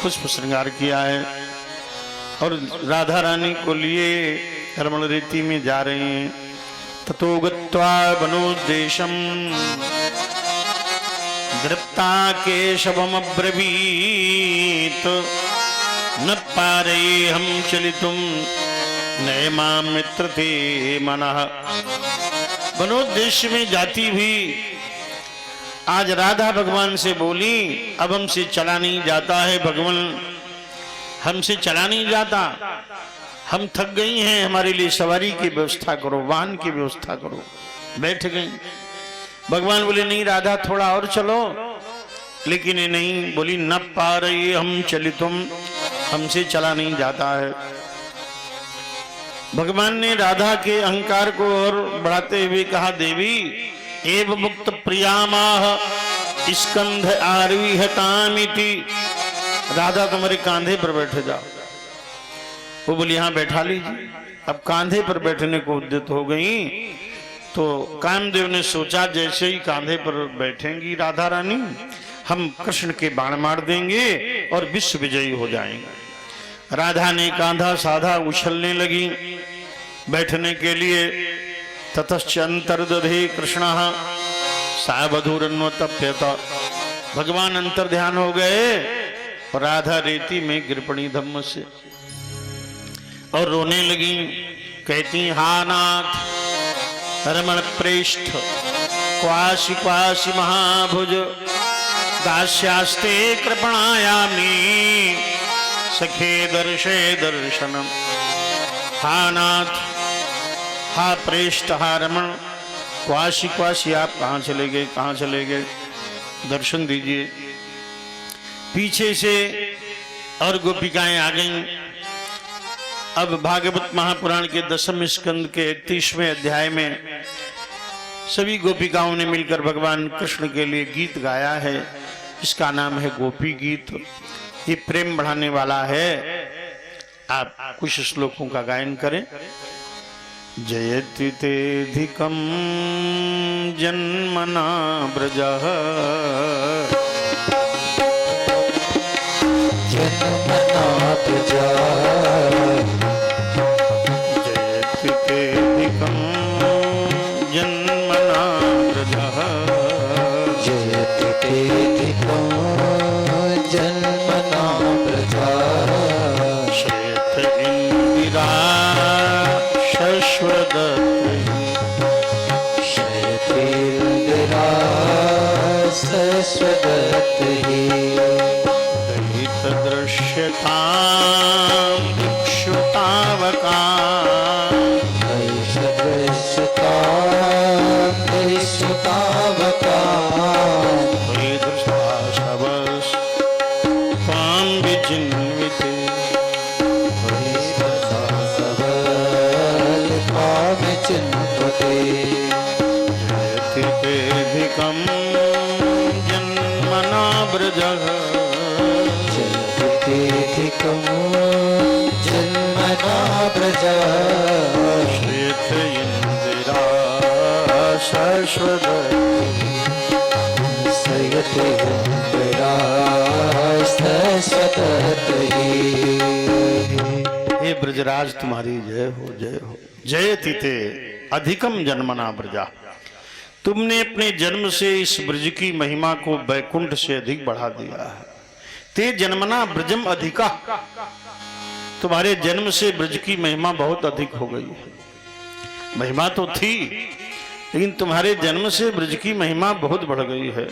पुष्प श्रृंगार किया है और राधा रानी को लिए रमण रीति में जा रहे हैं। ततो गत्वा वनोद्देशम दृप्ता केशवमब्रवीत न पारेहं चलितुं नयमां मित्र थे मनः। वनोद्देश्य में जाती भी आज राधा भगवान से बोली, अब हमसे चला नहीं जाता है भगवान, हमसे चला नहीं जाता, हम थक गई हैं, हमारे लिए सवारी की व्यवस्था करो, वाहन की व्यवस्था करो। बैठ गई। भगवान बोले नहीं राधा थोड़ा और चलो, लेकिन ये नहीं, बोली न पा रही हम चलितुम, हमसे चला नहीं जाता है। भगवान ने राधा के अहंकार को और बढ़ाते हुए कहा, देवी एव मुक्त प्रियामाह स्कंध आरोहतामिति, राधा तुम्हारे कांधे पर बैठ जाओ। वो बोली हाँ बैठा लीजिए। अब कांधे पर बैठने को उद्यत हो गई तो कामदेव ने सोचा जैसे ही कांधे पर बैठेंगी राधा रानी, हम कृष्ण के बाण मार देंगे और विश्व विजयी हो जाएंगे। राधा ने कांधा साधा उछलने लगी बैठने के लिए। ततश्च अंतर्दधे कृष्णः सावधूरन्वतप्यत, भगवान अंतर ध्यान हो गए और राधा रेती में गिर पड़ी धम्म से और रोने लगी। कहती हा नाथ रमण प्रेष्ठ क्वासी क्वासी महाभुज दास्यास्ते कृपणायामि सखे दर्शे दर्शनम। हा नाथ, हा प्रेष्ठ, हा रमण, क्वासी क्वासी आप कहाँ चले गए, कहाँ चले गए, दर्शन दीजिए। पीछे से और गोपिकाएं आ गईं। अब भागवत महापुराण के 10वें स्कंद के 31वें अध्याय में सभी गोपिकाओं ने मिलकर भगवान कृष्ण के लिए गीत गाया है। इसका नाम है गोपी गीत। ये प्रेम बढ़ाने वाला है। आप कुछ श्लोकों का गायन करें। जयति तेधिकं जन्मना ब्रजः जन्मना ब्रजः जयति तेधिकं जन्मना ब्रजः जयति तेधिकं जन्मना ब्रजः श्वेत इंदिरा शयतेन्द्रा शश्वदत्तहि दलित दृश्यतां दिक्षुतावकां त्वयि दृष्टा शवस्त्वां विचिन्विते जयति तेधिकं जन्मना ब्रजः जयति तेधिकं जन्मना ब्रजः श्वेत इंदिरा शश्वदत्तहि शयति इंदिरा शश्वदत्तहि। हे ब्रजराज तुम्हारी जय हो, जय हो। जयति ते अधिकम जन्मना ब्रजा, तुमने अपने जन्म से इस ब्रज की महिमा को बैकुंठ से अधिक बढ़ा दिया है। ते जन्मना ब्रजम अधिका, तुम्हारे जन्म से ब्रज की महिमा बहुत अधिक हो गई है। महिमा तो थी लेकिन तुम्हारे जन्म से ब्रज की महिमा बहुत बढ़ गई है।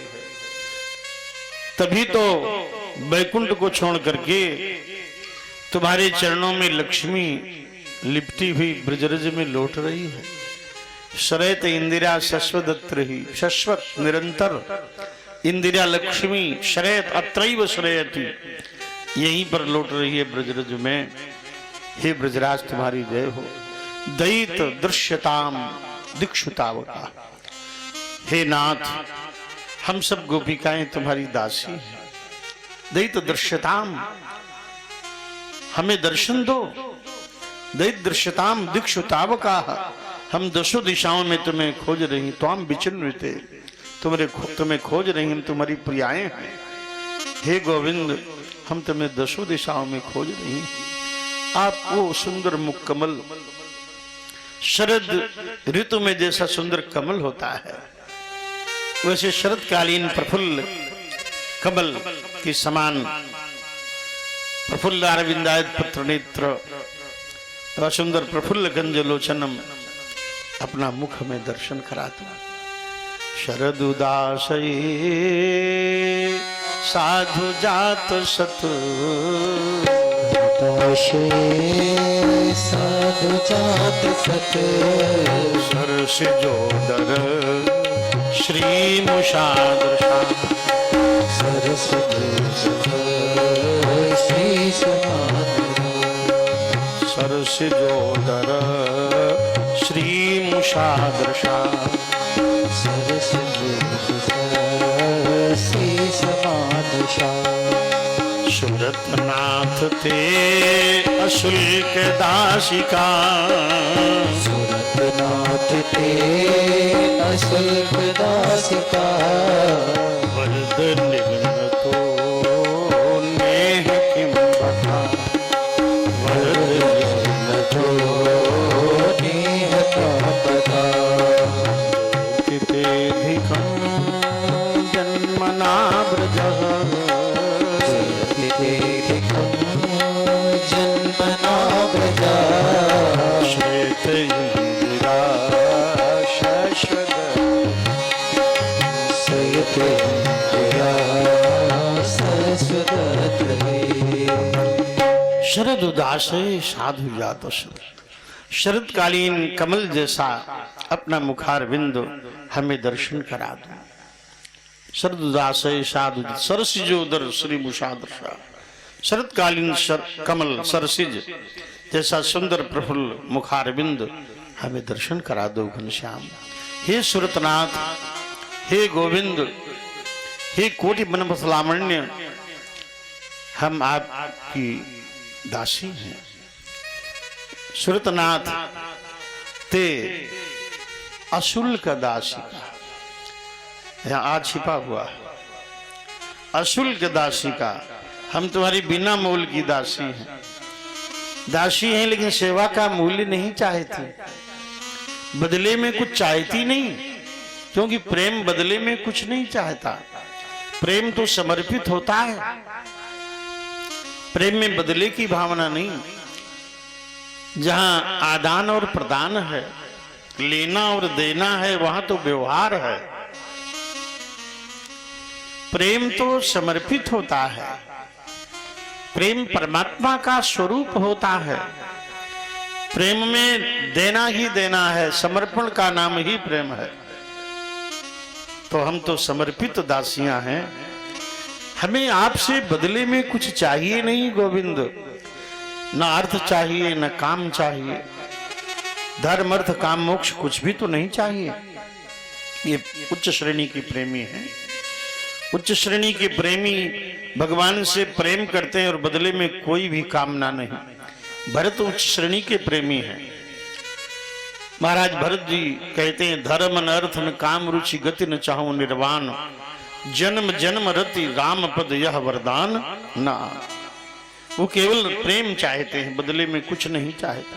तभी तो बैकुंठ को छोड़ करके तुम्हारे चरणों में लक्ष्मी लिपटी हुई ब्रजरज में लौट रही है। शरयत इंदिरा शश्वदत्त रही, शश्वत निरंतर इंदिरा लक्ष्मी शरयत अत्रैव शरयति, यहीं पर लौट रही है ब्रजरज में। हे ब्रजराज तुम्हारी जय हो। दयित दृश्यताम दिक्षुतावका, हे नाथ हम सब गोपिकाएं तुम्हारी दासी हैं। दयित दृश्यताम, हमें दर्शन दो। दैत दृश्यताम दिक्षुतावका, हम दसों दिशाओं में तुम्हें खोज रही। त्वाम विचिन्विते, तुम्हें खोज रही, हम तुम्हारी प्रियाएं हैं। हे गोविंद हम तुम्हें दसों दिशाओं में खोज रही हैं। आप वो सुंदर मुख कमल, शरद ऋतु में जैसा सुंदर कमल होता है वैसे शरदकालीन प्रफुल्ल कमल के समान प्रफुल्ल अरविंदायत पत्र नेत्र सुंदर प्रफुल्ल गंजलोचनम अपना मुख में दर्शन कराता। शरद उदासये साधु जात सत साधु जात सत सरस जोदर श्री मुषादृशा सरस श्री सरस जोदर श्री मुषादृशा सरस श्री समादशा सुरतनाथ ते अशुल्क दासिका सुरतनाथ ते अशुल्क दासिका वरद निघ्न तो नेह किम बता वरद न तो नेह क्या पता कितेधिकं जन्मना व्रजः जन्मना व्रजा श्वेत इंदिरा शश्वत सयत इंदिरा सरस्वत शरद उदासे साधु जात सुर। शरदकालीन कमल जैसा अपना मुखार बिंदु हमें दर्शन करा दो। शरद उदासे साधु सरसिजोदर श्री मुषादृशा। शरदकालीन कमल सरसिज जैसा सुंदर प्रफुल्ल मुखार बिंदु हमें दर्शन करा दो घनश्याम। हे सुरतनाथ, हे गोविंद, हे कोटि बनपसलामण्य, हम आपकी दासी हैं। सुरतनाथ ते अशुल्क दासिका, यहाँ आज छिपा हुआ है अशुल्क दासिका। हम तुम्हारी बिना मूल की दासी हैं। दासी हैं लेकिन सेवा का मूल्य नहीं चाहती, बदले में कुछ चाहती नहीं, क्योंकि प्रेम बदले में कुछ नहीं चाहता। प्रेम तो समर्पित होता है, प्रेम में बदले की भावना नहीं। जहां आदान और प्रदान है, लेना और देना है, वहां तो व्यवहार है। प्रेम तो समर्पित होता है, प्रेम परमात्मा का स्वरूप होता है। प्रेम में देना ही देना है, समर्पण का नाम ही प्रेम है। तो हम तो समर्पित दासियां हैं, हमें आपसे बदले में कुछ चाहिए नहीं गोविंद। न अर्थ चाहिए, न काम चाहिए, धर्म अर्थ काम मोक्ष कुछ भी तो नहीं चाहिए। ये उच्च श्रेणी की प्रेमी है। उच्च श्रेणी के प्रेमी भगवान से प्रेम करते हैं और बदले में कोई भी कामना नहीं। भरत उच्च श्रेणी के प्रेमी हैं। महाराज भरत जी कहते हैं, धर्म न अर्थ न काम रुचि गति न चाहूं निर्वाण, जन्म जन्म रति राम पद यह वरदान ना। वो केवल प्रेम चाहते हैं, बदले में कुछ नहीं चाहता।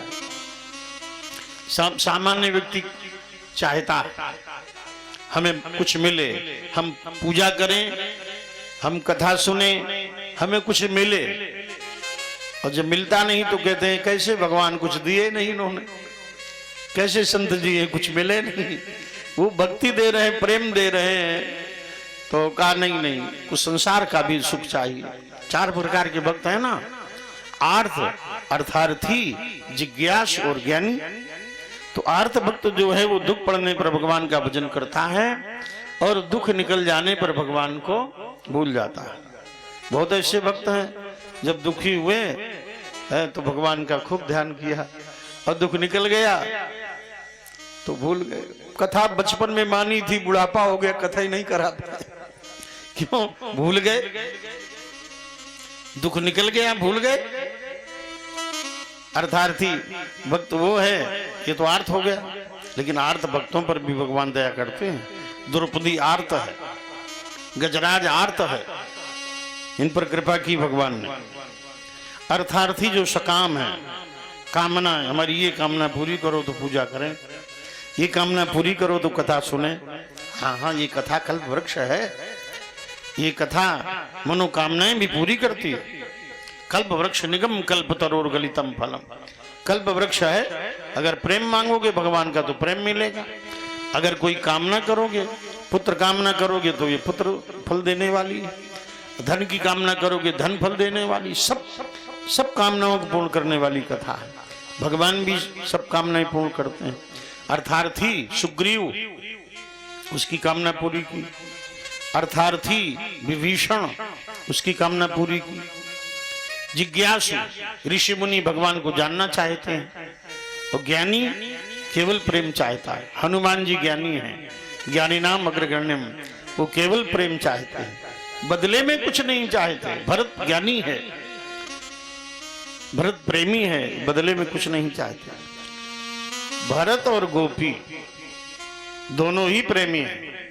सामान्य व्यक्ति चाहता हमें कुछ मिले, हम पूजा करें, हम कथा सुने, हमें कुछ मिले, और जब मिलता नहीं तो कहते हैं कैसे भगवान कुछ दिए नहीं इन्होंने, कैसे संत जी है कुछ मिले नहीं। वो भक्ति दे रहे हैं, प्रेम दे रहे हैं, तो कहा नहीं नहीं कुछ संसार का भी सुख चाहिए। चार प्रकार के भक्त है ना, आर्थ, अर्थार्थी, जिज्ञास और ज्ञानी। तो आर्थ भक्त जो है वो दुख पड़ने पर भगवान का भजन करता है और दुख निकल जाने पर भगवान को भूल जाता है। बहुत ऐसे भक्त हैं जब दुखी हुए हैं तो भगवान का खूब ध्यान किया और दुख निकल गया तो भूल गए। कथा बचपन में मानी थी, बुढ़ापा हो गया कथा ही नहीं करा पाए। क्यों भूल गए? दुख निकल गया, भूल गए। अर्थार्थी भक्त वो है, ये तो आर्थ हो गया, लेकिन आर्थ भक्तों पर भी भगवान दया करते हैं। द्रौपदी आर्त है, गजराज आर्त है, इन पर कृपा की भगवान ने। अर्थार्थी जो सकाम है, कामना है, हमारी ये कामना पूरी करो तो पूजा करें, ये कामना पूरी करो तो कथा सुने। हाँ हाँ, ये कथा कल्प वृक्ष है, ये कथा मनोकामनाएं भी पूरी करती है। कल्प वृक्ष निगम कल्प तरोर गलितम फलम, कल्प वृक्ष है। अगर प्रेम मांगोगे भगवान का तो प्रेम मिलेगा, अगर कोई कामना करोगे, पुत्र कामना करोगे तो ये पुत्र फल देने वाली है, धन की कामना करोगे धन फल देने वाली, सब कामनाओं को पूर्ण करने वाली कथा है। भगवान भी सब कामनाएं पूर्ण करते हैं। अर्थार्थी सुग्रीव, उसकी कामना पूरी की। अर्थार्थी विभीषण, उसकी कामना पूरी की। जिज्ञासु ऋषि मुनि भगवान को जानना चाहते हैं, और ज्ञानी केवल प्रेम चाहता है। हनुमान जी ज्ञानी हैं, ज्ञानी नाम अग्रगण्यम, वो केवल प्रेम चाहते हैं, बदले में कुछ नहीं चाहते। भरत ज्ञानी है, भरत प्रेमी है, बदले में कुछ नहीं चाहते। भरत और गोपी दोनों ही प्रेमी हैं,